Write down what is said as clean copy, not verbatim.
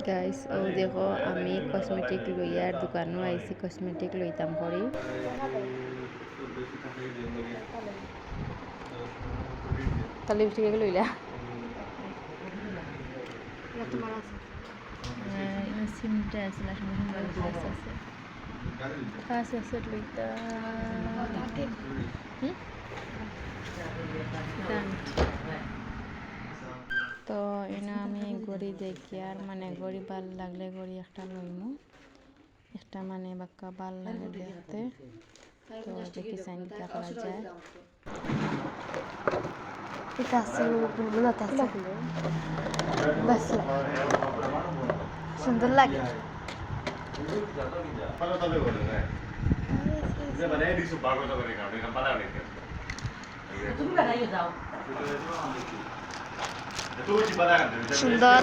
guys ও দেখো আমি cosmetic lawyer দোকানও আইছি কসমেটিক লইতাম করি তাহলে লিপস্টিক এগুলো লইলা তোমার আছে সিমটা আছে না সুন্দর সুন্দর আছে কাজ আছে লইতা তো এনা আমি গড়ি দেখি আর মানে গড়ি ভাল লাগলে গড়ি একটা লইমু একটা মানে বাক্কা ভাল লাগে দেখতে তো দেখি সাইনটা করা যায় এটা আছে বুলবুল আছে বাস সুন্দর লাগে সুন্দর